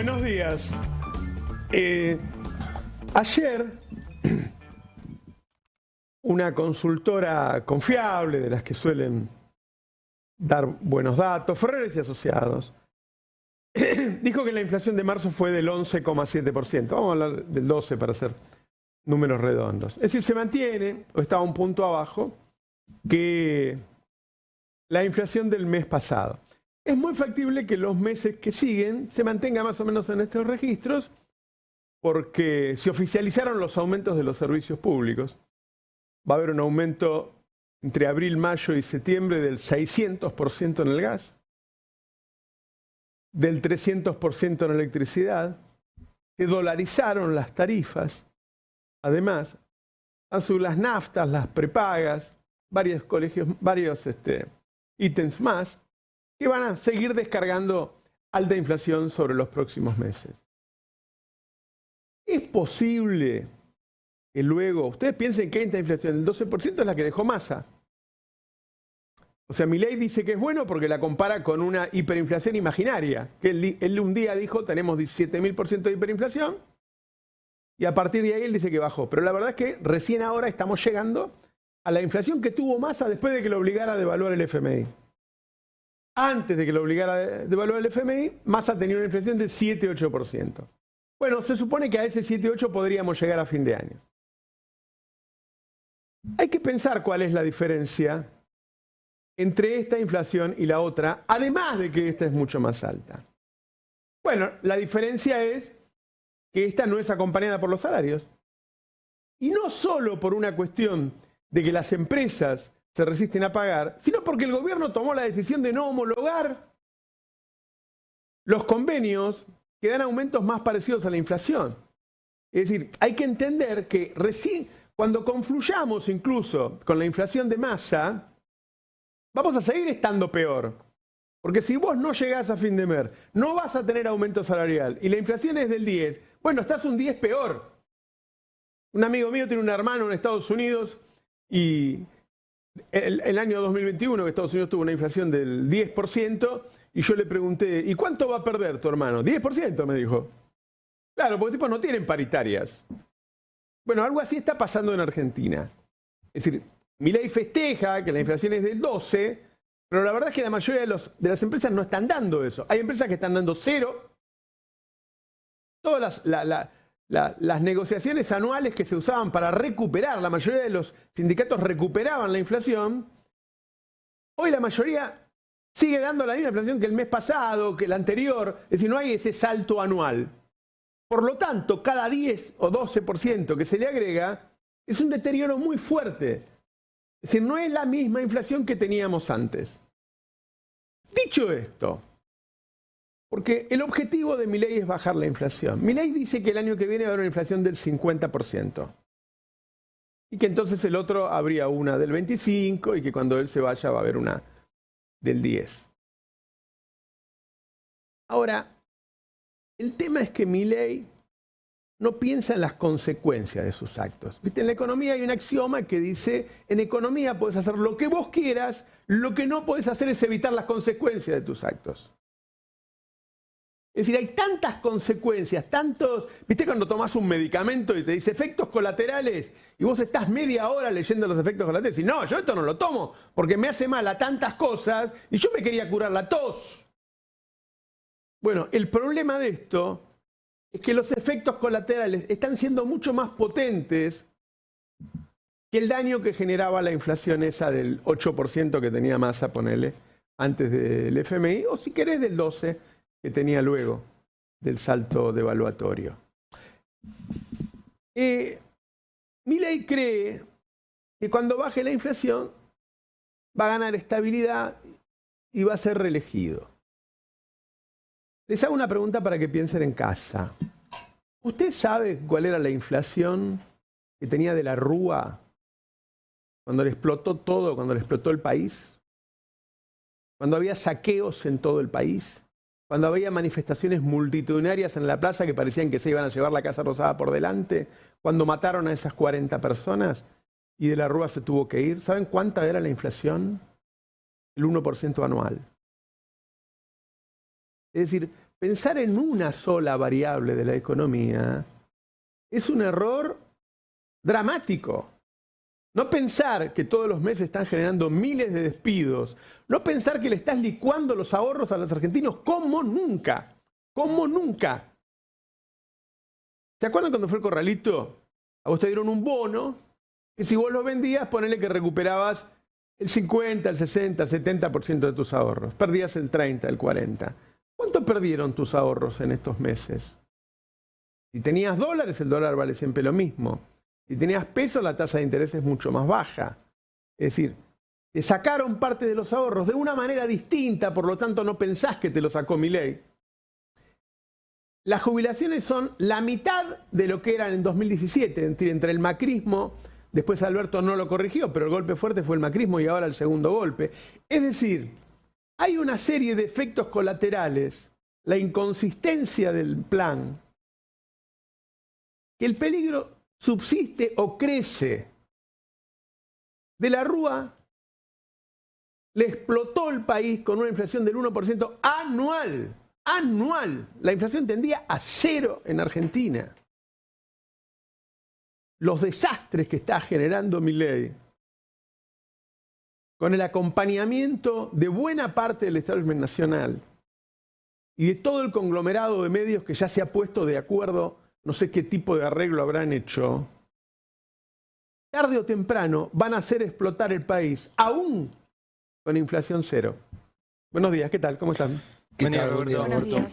Buenos días. Ayer, una consultora confiable, de las que suelen dar buenos datos, Ferreres y Asociados, dijo que la inflación de marzo fue del 11,7%. Vamos a hablar del 12% para hacer números redondos. Es decir, se mantiene, o está un punto abajo, que la inflación del mes pasado. Es muy factible que los meses que siguen se mantenga más o menos en estos registros, porque se oficializaron los aumentos de los servicios públicos. Va a haber un aumento entre abril, mayo y septiembre del 600% en el gas, del 300% en electricidad. Se dolarizaron las tarifas. Además, han subido las naftas, las prepagas, varios ítems más, que van a seguir descargando alta inflación sobre los próximos meses. ¿Es posible que luego, ustedes piensen que esta inflación del 12% es la que dejó Massa? O sea, Milei dice que es bueno porque la compara con una hiperinflación imaginaria, que él un día dijo tenemos 17.000% de hiperinflación y a partir de ahí él dice que bajó. Pero la verdad es que recién ahora estamos llegando a la inflación que tuvo Massa después de que lo obligara a devaluar el FMI. Antes de que lo obligara a devaluar el FMI, Massa tenía una inflación del 7-8%. Bueno, se supone que a ese 7-8 podríamos llegar a fin de año. Hay que pensar cuál es la diferencia entre esta inflación y la otra, además de que esta es mucho más alta. Bueno, la diferencia es que esta no es acompañada por los salarios. Y no solo por una cuestión de que las empresas se resisten a pagar, sino porque el gobierno tomó la decisión de no homologar los convenios que dan aumentos más parecidos a la inflación. Es decir, hay que entender que recién, cuando confluyamos incluso con la inflación de Massa, vamos a seguir estando peor. Porque si vos no llegás a fin de mes, no vas a tener aumento salarial y la inflación es del 10, bueno, estás un 10 peor. Un amigo mío tiene un hermano en Estados Unidos y el año 2021 que Estados Unidos tuvo una inflación del 10% y yo le pregunté, ¿y cuánto va a perder tu hermano? 10% me dijo. Claro, porque tipos no tienen paritarias. Bueno, algo así está pasando en Argentina. Es decir, Milei festeja que la inflación es del 12%, pero la verdad es que la mayoría de las empresas no están dando eso. Hay empresas que están dando 0%. Todas las negociaciones anuales que se usaban para recuperar, la mayoría de los sindicatos recuperaban la inflación. Hoy la mayoría sigue dando la misma inflación que el mes pasado, que el anterior. Es decir, no hay ese salto anual. Por lo tanto, cada 10 o 12% que se le agrega es un deterioro muy fuerte. Es decir, no es la misma inflación que teníamos antes. Dicho esto, porque el objetivo de Milei es bajar la inflación. Milei dice que el año que viene va a haber una inflación del 50%. Y que entonces el otro habría una del 25% y que cuando él se vaya va a haber una del 10%. Ahora, el tema es que Milei no piensa en las consecuencias de sus actos. ¿Viste? En la economía hay un axioma que dice, en economía puedes hacer lo que vos quieras, lo que no puedes hacer es evitar las consecuencias de tus actos. Es decir, hay tantas consecuencias, tantos... ¿Viste cuando tomás un medicamento y te dice efectos colaterales y vos estás media hora leyendo los efectos colaterales? Y no, yo esto no lo tomo porque me hace mal a tantas cosas y yo me quería curar la tos. Bueno, el problema de esto es que los efectos colaterales están siendo mucho más potentes que el daño que generaba la inflación esa del 8% que tenía Massa, ponele, antes del FMI, o si querés del 12% que tenía luego del salto devaluatorio. Milei cree que cuando baje la inflación va a ganar estabilidad y va a ser reelegido. Les hago una pregunta para que piensen en casa. ¿Usted sabe cuál era la inflación que tenía de la Rúa cuando le explotó todo, cuando le explotó el país? Cuando había saqueos en todo el país. Cuando había manifestaciones multitudinarias en la plaza que parecían que se iban a llevar la Casa Rosada por delante. Cuando mataron a esas 40 personas y de la Rúa se tuvo que ir. ¿Saben cuánta era la inflación? El 1% anual. Es decir, pensar en una sola variable de la economía es un error dramático. No pensar que todos los meses están generando miles de despidos, no pensar que le estás licuando los ahorros a los argentinos como nunca, como nunca. ¿Se acuerdan cuando fue el corralito? A vos te dieron un bono que si vos lo vendías, ponele que recuperabas el 50, el 60, el 70% de tus ahorros. Perdías el 30, el 40. ¿Cuánto perdieron tus ahorros en estos meses? Si tenías dólares, el dólar vale siempre lo mismo. Si tenías pesos, la tasa de interés es mucho más baja. Es decir, te sacaron parte de los ahorros de una manera distinta, por lo tanto no pensás que te lo sacó Milei. Las jubilaciones son la mitad de lo que eran en 2017, entre el macrismo, después Alberto no lo corrigió, pero el golpe fuerte fue el macrismo y ahora el segundo golpe. Es decir, hay una serie de efectos colaterales, la inconsistencia del plan, que el peligro subsiste o crece. De la Rúa le explotó el país con una inflación del 1% anual. Anual. La inflación tendía a 0 en Argentina. Los desastres que está generando Milei, con el acompañamiento de buena parte del establishment nacional y de todo el conglomerado de medios que ya se ha puesto de acuerdo, no sé qué tipo de arreglo habrán hecho, tarde o temprano van a hacer explotar el país, aún con inflación 0. Buenos días, ¿qué tal? ¿Cómo están? ¿Qué tal? Buenos días.